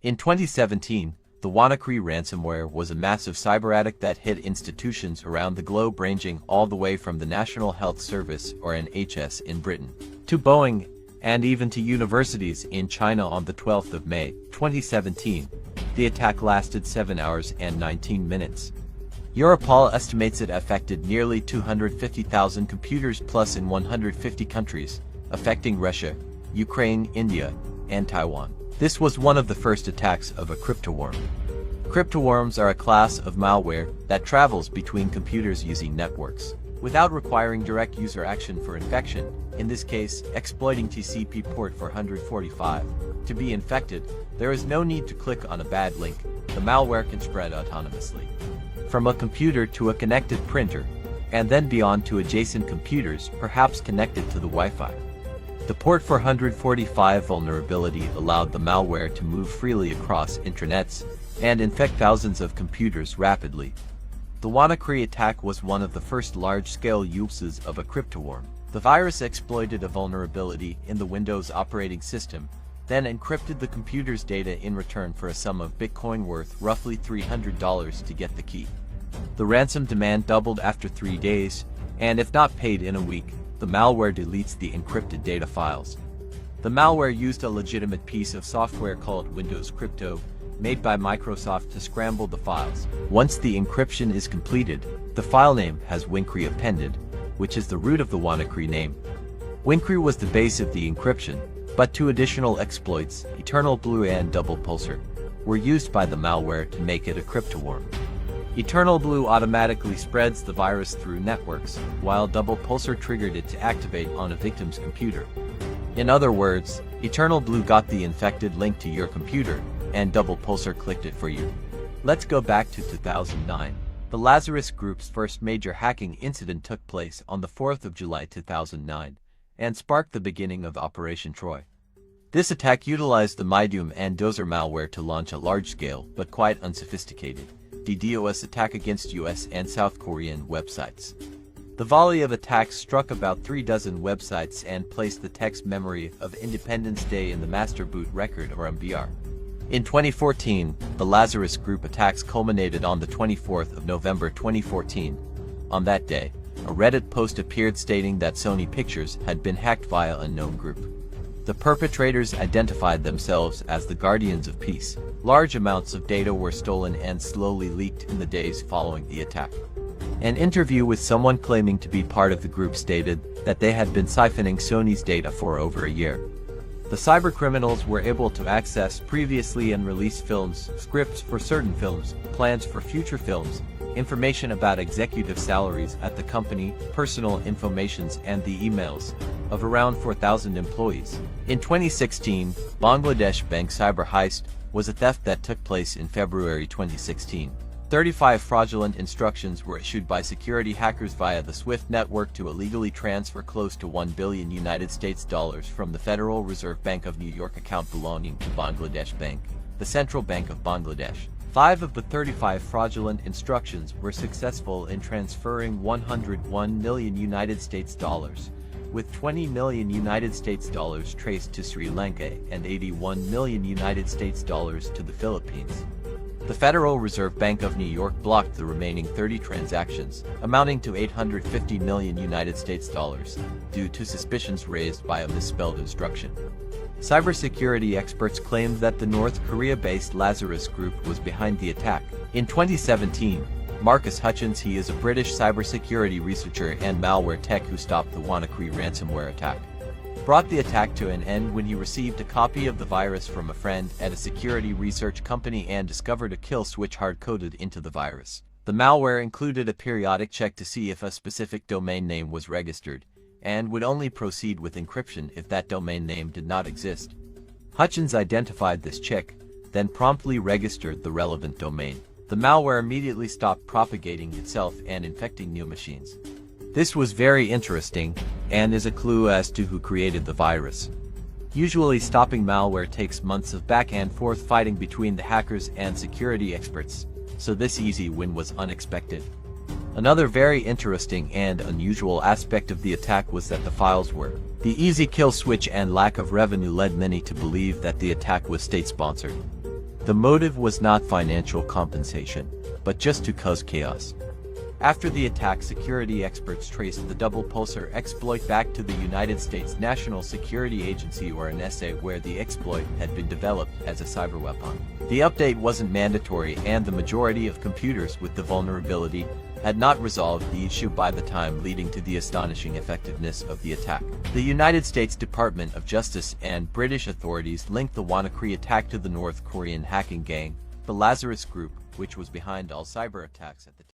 In 2017, the WannaCry ransomware was a massive cyberattack that hit institutions around the globe, ranging all the way from the National Health Service or NHS in Britain to Boeing and even to universities in China. On the 12th of May, 2017, the attack lasted 7 hours and 19 minutes. Europol estimates it affected nearly 250,000 computers plus in 150 countries, affecting Russia, Ukraine, India, and Taiwan. This was one of the first attacks of a cryptoworm. Cryptoworms are a class of malware that travels between computers using networks, without requiring direct user action for infection, in this case, exploiting TCP port 445. To be infected, there is no need to click on a bad link. The malware can spread autonomously from a computer to a connected printer, and then beyond to adjacent computers, perhaps connected to the Wi-Fi. The port 445 vulnerability allowed the malware to move freely across intranets and infect thousands of computers rapidly. The WannaCry attack was one of the first large-scale uses of a cryptoworm. The virus exploited a vulnerability in the Windows operating system, then encrypted the computer's data in return for a sum of Bitcoin worth roughly $300 to get the key. The ransom demand doubled after 3 days, and if not paid in a week, the malware deletes the encrypted data files. The malware used a legitimate piece of software called Windows Crypto, made by Microsoft to scramble the files. Once the encryption is completed, the file name has WannaCry appended, which is the root of the WannaCry name. WannaCry was the base of the encryption, but two additional exploits, Eternal Blue and Double Pulsar, were used by the malware to make it a cryptoworm. Eternal Blue automatically spreads the virus through networks, while Double Pulsar triggered it to activate on a victim's computer. In other words, Eternal Blue got the infected link to your computer, and Double Pulsar clicked it for you. Let's go back to 2009. The Lazarus Group's first major hacking incident took place on the 4th of July 2009, and sparked the beginning of Operation Troy. This attack utilized the Medium and Dozer malware to launch a large-scale, but quite unsophisticated, DDoS attack against US and South Korean websites. The volley of attacks struck about 36 websites and placed the text memory of Independence Day in the master boot record or MBR. In 2014, the Lazarus Group attacks culminated on the 24th of November 2014. On that day, a Reddit post appeared stating that Sony Pictures had been hacked via an unknown group. The perpetrators identified themselves as the Guardians of Peace. Large amounts of data were stolen and slowly leaked in the days following the attack. An interview with someone claiming to be part of the group stated that they had been siphoning Sony's data for over a year. The cybercriminals were able to access previously unreleased films, scripts for certain films, plans for future films, information about executive salaries at the company, personal informations, and the emails of around 4,000 employees. In 2016, Bangladesh Bank cyber heist was a theft that took place in February 2016. 35 fraudulent instructions were issued by security hackers via the SWIFT network to illegally transfer close to $1 billion from the Federal Reserve Bank of New York account belonging to Bangladesh Bank, the Central Bank of Bangladesh. 5 of the 35 fraudulent instructions were successful in transferring $101 million, with $20 million traced to Sri Lanka and $81 million to the Philippines. The Federal Reserve Bank of New York blocked the remaining 30 transactions, amounting to $850 million due to suspicions raised by a misspelled instruction. Cybersecurity experts claimed that the North Korea-based Lazarus Group was behind the attack. In 2017, Marcus Hutchins, he is a British cybersecurity researcher and MalwareTech who stopped the WannaCry ransomware attack, brought the attack to an end when he received a copy of the virus from a friend at a security research company and discovered a kill switch hard-coded into the virus. The malware included a periodic check to see if a specific domain name was registered, and would only proceed with encryption if that domain name did not exist. Hutchins identified this check, then promptly registered the relevant domain. The malware immediately stopped propagating itself and infecting new machines. This was very interesting, and is a clue as to who created the virus. Usually stopping malware takes months of back and forth fighting between the hackers and security experts, so this easy win was unexpected. Another very interesting and unusual aspect of the attack was that the files were. The easy kill switch and lack of revenue led many to believe that the attack was state-sponsored. The motive was not financial compensation, but just to cause chaos. After the attack, security experts traced the double pulsar exploit back to the United States National Security Agency, or NSA, where the exploit had been developed as a cyberweapon. The update wasn't mandatory, and the majority of computers with the vulnerability had not resolved the issue by the time, leading to the astonishing effectiveness of the attack. The United States Department of Justice and British authorities linked the WannaCry attack to the North Korean hacking gang, the Lazarus Group, which was behind all cyber attacks at the time.